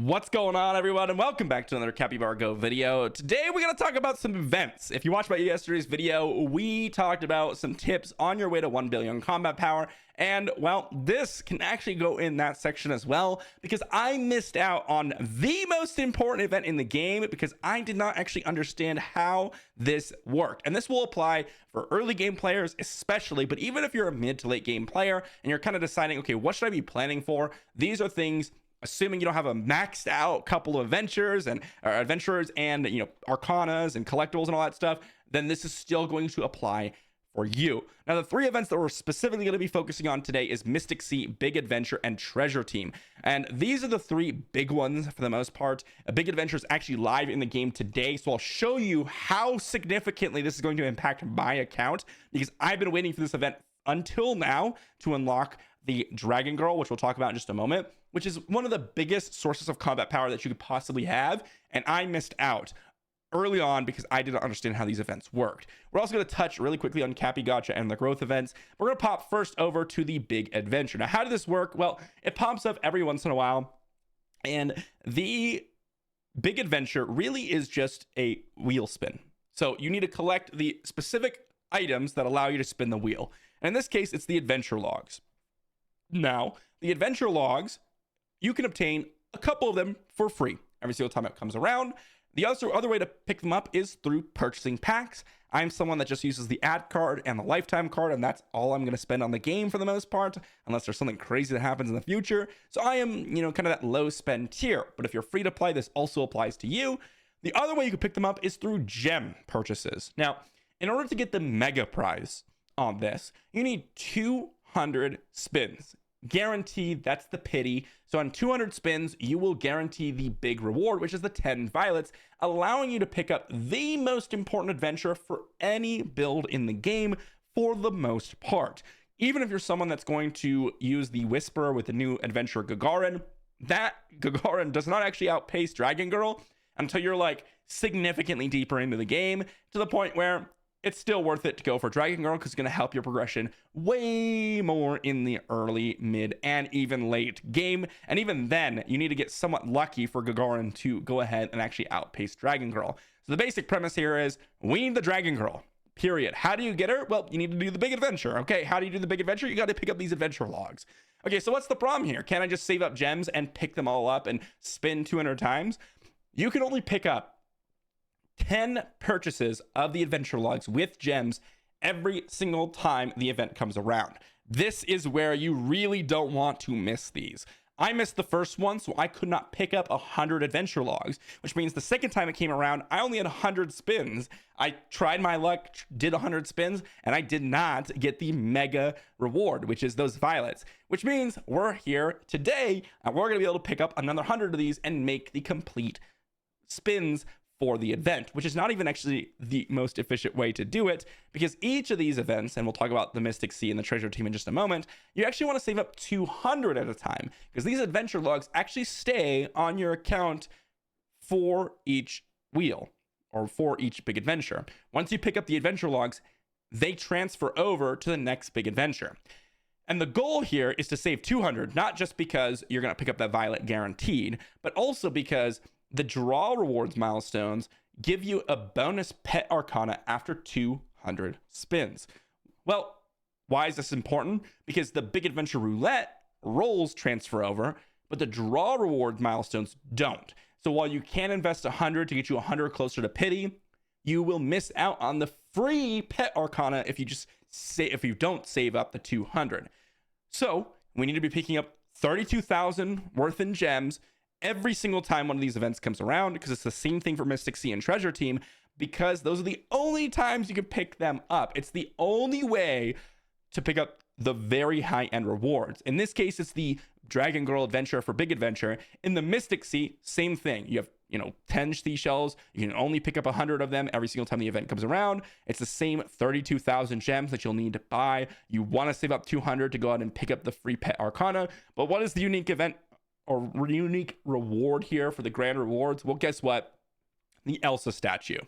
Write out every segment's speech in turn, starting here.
What's going on, everyone, and welcome back to another Capybara Go video. Today we're going to talk about some events. If you watched my yesterday's video, we talked about some tips on your way to 1 billion combat power, and well, this can actually go in that section as well, because I missed out on the most important event in the game because I did not actually understand how this worked. And this will apply for early game players especially, but even if you're a mid to late game player and you're kind of deciding, okay, what should I be planning for? These are things, assuming you don't have a maxed out couple of adventurers and arcanas and collectibles and all that stuff, then this is still going to apply for you. Now, the three events that we're specifically going to be focusing on today is Mystic Sea, Big Adventure, and Treasure Team. And these are the three big ones for the most part. A Big Adventure is actually live in the game today, so I'll show you how significantly this is going to impact my account, because I've been waiting for this event until now to unlock the Dragon Girl, which we'll talk about in just a moment, which is one of the biggest sources of combat power that you could possibly have, and I missed out early on because I didn't understand how these events worked. We're also going to touch really quickly on Cappy Gotcha and the growth events. We're going to pop first over to the Big Adventure. Now, how did this work? Well, it pops up every once in a while, and the Big Adventure really is just a wheel spin. So you need to collect the specific items that allow you to spin the wheel. And in this case, it's the adventure logs. Now, the adventure logs, you can obtain a couple of them for free every single time it comes around. The other way to pick them up is through purchasing packs. I'm someone that just uses the ad card and the lifetime card, and that's all I'm going to spend on the game for the most part, unless there's something crazy that happens in the future. So I am, kind of that low spend tier. But if you're free to play, this also applies to you. The other way you can pick them up is through gem purchases. Now, in order to get the mega prize on this, you need 200 spins. Guaranteed, that's the pity. So on 200 spins, you will guarantee the big reward, which is the 10 violets, allowing you to pick up the most important adventure for any build in the game for the most part. Even if you're someone that's going to use the Whisperer with the new adventure Gagarin, that Gagarin does not actually outpace Dragon Girl until you're like significantly deeper into the game, to the point where it's still worth it to go for Dragon Girl, because it's going to help your progression way more in the early, mid, and even late game. And even then, you need to get somewhat lucky for Gagarin to go ahead and actually outpace Dragon Girl. So the basic premise here is we need the Dragon Girl, period. How do you get her? Well, you need to do the Big Adventure. Okay, how do you do the Big Adventure? You got to pick up these adventure logs. Okay, so what's the problem here? Can't I just save up gems and pick them all up and spin 200 times? You can only pick up 10 purchases of the adventure logs with gems every single time the event comes around. This is where you really don't want to miss these. I missed the first one, so I could not pick up 100 adventure logs, which means the second time it came around, I only had 100 spins. I tried my luck, did 100 spins, and I did not get the mega reward, which is those violets, which means we're here today and we're going to be able to pick up another 100 of these and make the complete spins for the event, which is not even actually the most efficient way to do it, because each of these events, and we'll talk about the Mystic Sea and the Treasure Team in just a moment, you actually want to save up 200 at a time, because these adventure logs actually stay on your account for each wheel, or for each big adventure. Once you pick up the adventure logs, they transfer over to the next big adventure. And the goal here is to save 200, not just because you're going to pick up that violet guaranteed, but also because the draw rewards milestones give you a bonus pet arcana after 200 spins. Well, why is this important? Because the Big Adventure Roulette rolls transfer over, but the draw reward milestones don't. So while you can invest 100 to get you 100 closer to pity, you will miss out on the free pet arcana if you don't save up the 200. So we need to be picking up 32,000 worth in gems every single time one of these events comes around, because it's the same thing for Mystic Sea and Treasure Team, because those are the only times you can pick them up. It's the only way to pick up the very high-end rewards. In this case, it's the Dragon Girl adventure for Big Adventure. In the Mystic Sea, same thing. You have 10 seashells. You can only pick up 100 of them every single time the event comes around. It's the same 32,000 gems that you'll need to buy. You want to save up 200 to go out and pick up the free pet arcana. But what is the unique event or unique reward here for the grand rewards? Well, guess what? The Elsa statue.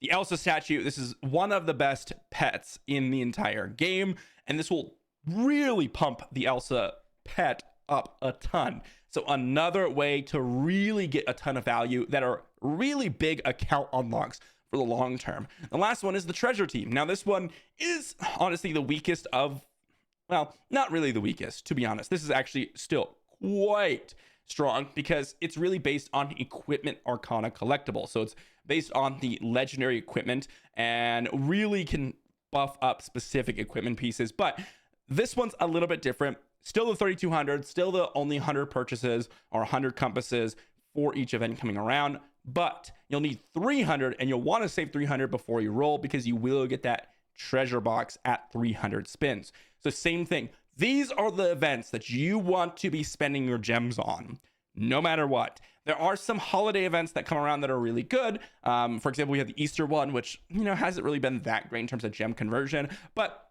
The Elsa statue, this is one of the best pets in the entire game, and this will really pump the Elsa pet up a ton. So another way to really get a ton of value that are really big account unlocks for the long term. The last one is the treasure team. Now this one is honestly the weakest of, well, not really the weakest, to be honest. This is actually still quite strong because it's really based on equipment arcana collectible. So it's based on the legendary equipment and really can buff up specific equipment pieces. But this one's a little bit different. Still the 3200, still the only 100 purchases or 100 compasses for each event coming around, but you'll need 300 and you'll want to save 300 before you roll because you will get that treasure box at 300 spins. So same thing. These are the events that you want to be spending your gems on, no matter what. There are some holiday events that come around that are really good. For example, we have the Easter one, which, hasn't really been that great in terms of gem conversion, but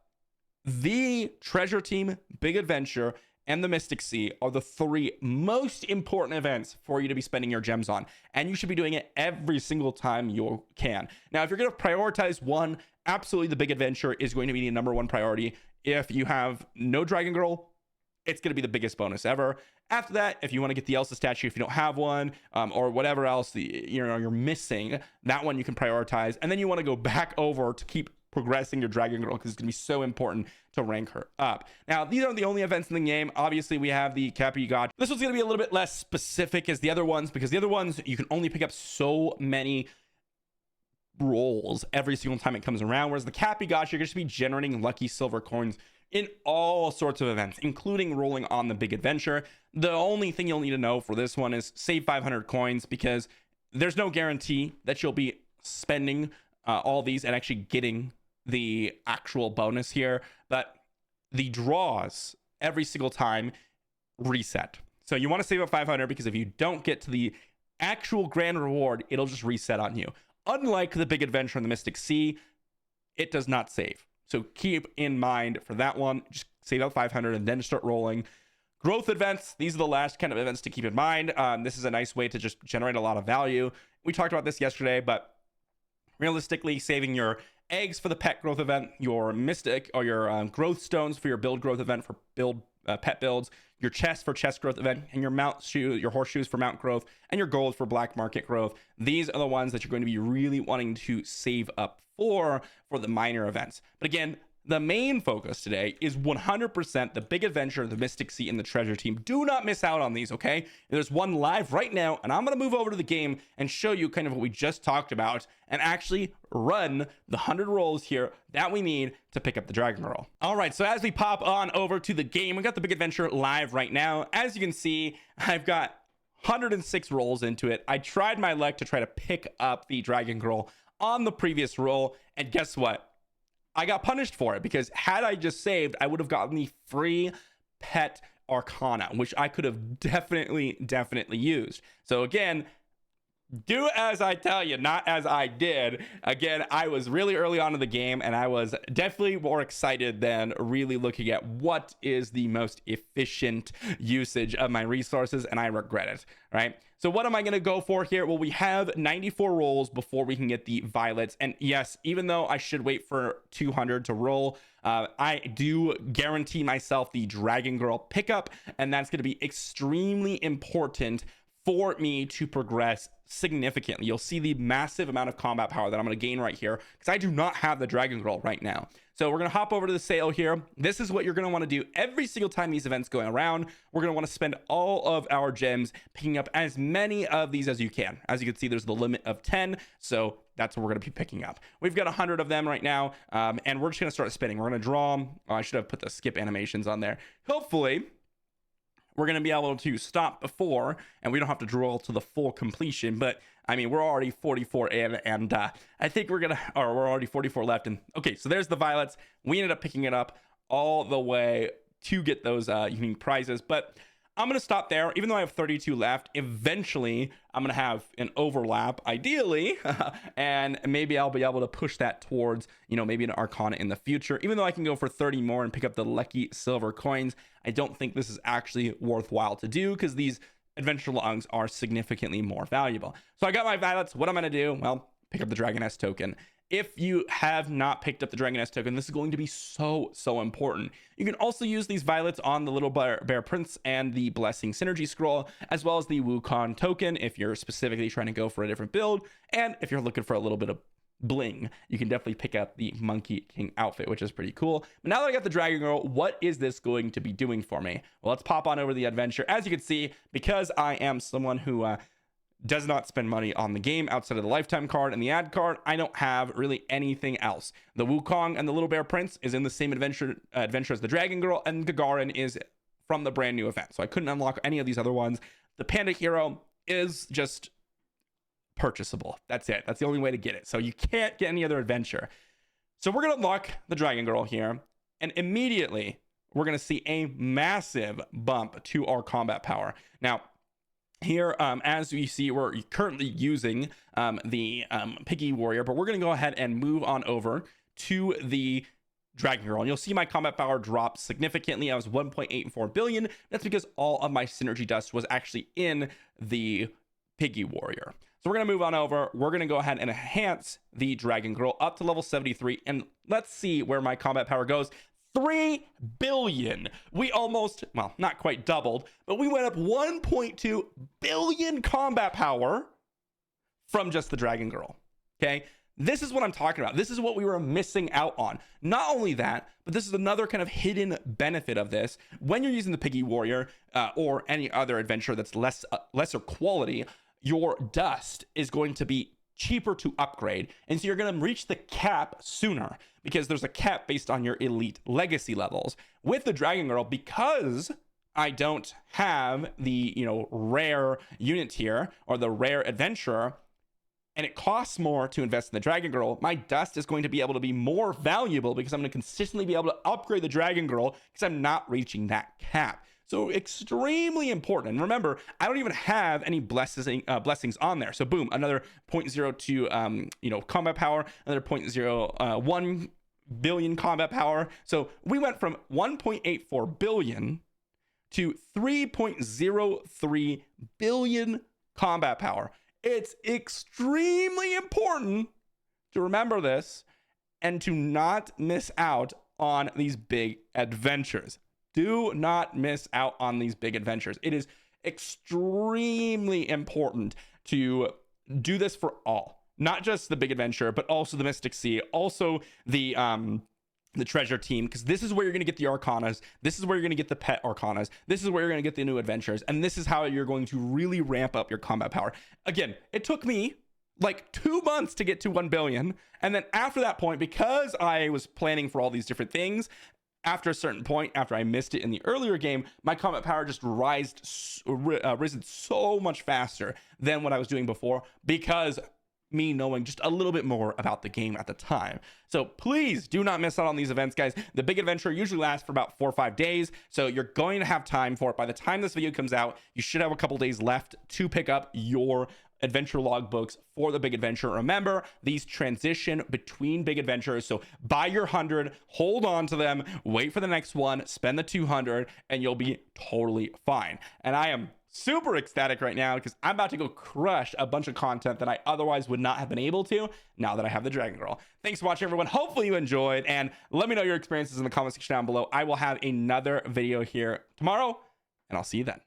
the treasure team, big adventure, and the Mystic Sea are the three most important events for you to be spending your gems on. And you should be doing it every single time you can. Now, if you're going to prioritize one, absolutely the big adventure is going to be the number one priority. If you have no Dragon Girl, it's going to be the biggest bonus ever. After that, if you want to get the Elsa statue, if you don't have one, or whatever else you're missing, that one you can prioritize. And then you want to go back over to keep progressing your Dragon Girl because it's going to be so important to rank her up. Now, these aren't the only events in the game. Obviously, we have the Capybara. This one's going to be a little bit less specific as the other ones because the other ones, you can only pick up so many rolls every single time it comes around, whereas the Capybara, you're going to be generating lucky silver coins in all sorts of events, including rolling on the big adventure. The only thing you'll need to know for this one is save 500 coins because there's no guarantee that you'll be spending all these and actually getting the actual bonus here, but the draws every single time reset. So you want to save up 500 because if you don't get to the actual grand reward, it'll just reset on you. Unlike the big adventure in the Mystic Sea, it does not save. So keep in mind for that one, just save up 500 and then start rolling. Growth events, these are the last kind of events to keep in mind. This is a nice way to just generate a lot of value. We talked about this yesterday, but realistically, saving your eggs for the pet growth event, your mystic or your growth stones for your build growth event for build pet builds, your chest for chest growth event, and your horseshoes for mount growth, and your gold for black market growth. These are the ones that you're going to be really wanting to save up for the minor events. But again, the main focus today is 100% the big adventure, the Mystic Sea, and the treasure team. Do not miss out on these, okay? There's one live right now, and I'm going to move over to the game and show you kind of what we just talked about and actually run the 100 rolls here that we need to pick up the Dragon Girl. All right, so as we pop on over to the game, we got the big adventure live right now. As you can see, I've got 106 rolls into it. I tried my luck to try to pick up the Dragon Girl on the previous roll, and guess what? I got punished for it because had I just saved, I would have gotten the free pet arcana, which I could have definitely used. So again, do as I tell you, not as I did. Again, I was really early on in the game and I was definitely more excited than really looking at what is the most efficient usage of my resources, and I regret it, right? So what am I going to go for here? Well, we have 94 rolls before we can get the violets. And yes, even though I should wait for 200 to roll, I do guarantee myself the Dragon Girl pickup, and that's going to be extremely important for me to progress significantly. You'll see the massive amount of combat power that I'm going to gain right here because I do not have the Dragon Girl right now. So we're going to hop over to the sale here. This is what you're going to want to do every single time these events going around. We're going to want to spend all of our gems picking up as many of these as you can. As you can see, there's the limit of 10. So that's what we're going to be picking up. We've got 100 of them right now. And we're just going to start spinning. We're going to draw them. Oh, I should have put the skip animations on there. Hopefully, we're going to be able to stop before and we don't have to draw to the full completion. But I mean, we're already 44 in, and I think we're already 44 left. And okay, so there's the violets. We ended up picking it up all the way to get those unique prizes, but I'm going to stop there. Even though I have 32 left, eventually I'm going to have an overlap, ideally, and maybe I'll be able to push that towards, maybe an Arcana in the future. Even though I can go for 30 more and pick up the lucky silver coins, I don't think this is actually worthwhile to do because these adventure logs are significantly more valuable. So I got my violets. What I'm going to do, well, pick up the Dragoness token. if you have not picked up the Dragon S token, this is going to be so important. You can also use these violets on the Little Bear Prince and the Blessing Synergy Scroll, as well as the Wukong token if you're specifically trying to go for a different build. And if you're looking for a little bit of bling, you can definitely pick up the Monkey King outfit, which is pretty cool. But now that I got the Dragon Girl, what is this going to be doing for me? Well, let's pop on over the adventure. As you can see, because I am someone who does not spend money on the game outside of the lifetime card and the ad card, I don't have really anything else. The Wukong and the Little Bear Prince is in the same adventure as the Dragon Girl, and Gagarin is from the brand new event, so I couldn't unlock any of these other ones. The Panda Hero is just purchasable. That's it. That's the only way to get it. So you can't get any other adventure. So we're gonna unlock the Dragon Girl here, and immediately we're gonna see a massive bump to our combat power. Now here, as we see, we're currently using the Piggy Warrior, but we're gonna go ahead and move on over to the Dragon Girl, and you'll see my combat power drop significantly. I was 1.84 billion. That's because all of my synergy dust was actually in the Piggy Warrior. So we're going to move on over. We're going to go ahead and enhance the Dragon Girl up to level 73. And let's see where my combat power goes. 3 billion. We almost, well, not quite doubled, but we went up 1.2 billion combat power from just the Dragon Girl. Okay. This is what I'm talking about. This is what we were missing out on. Not only that, but this is another kind of hidden benefit of this. When you're using the Piggy Warrior or any other adventure that's lesser quality, your dust is going to be cheaper to upgrade, and so you're going to reach the cap sooner because there's a cap based on your elite legacy levels. With the Dragon Girl, because I don't have the rare unit tier or the rare adventurer, and it costs more to invest in the Dragon Girl, my dust is going to be able to be more valuable because I'm going to consistently be able to upgrade the Dragon Girl because I'm not reaching that cap. So extremely important. And remember, I don't even have any blessings on there. So boom, another 0.02 combat power, another 0.01 billion combat power. So we went from 1.84 billion to 3.03 billion combat power. It's extremely important to remember this and to not miss out on these big adventures. Do not miss out on these big adventures. It is extremely important to do this for all, not just the big adventure, but also the Mystic Sea, also the treasure team, because this is where you're going to get the Arcanas. This is where you're going to get the pet Arcanas. This is where you're going to get the new adventures. And this is how you're going to really ramp up your combat power. Again, it took me like 2 months to get to 1 billion. And then after that point, because I was planning for all these different things, after a certain point, after I missed it in the earlier game, my combat power just risen so much faster than what I was doing before because me knowing just a little bit more about the game at the time. So please do not miss out on these events, guys. The big adventure usually lasts for about 4 or 5 days, so you're going to have time for it. By the time this video comes out, you should have a couple days left to pick up your adventure logbooks for the big adventure. Remember, these transition between big adventures, so buy your 100, hold on to them, wait for the next one, spend the 200, and you'll be totally fine. And I am super ecstatic right now because I'm about to go crush a bunch of content that I otherwise would not have been able to now that I have the Dragon Girl. Thanks for watching, everyone. Hopefully you enjoyed, and let me know your experiences in the comment section down below. I will have another video here tomorrow, and I'll see you then.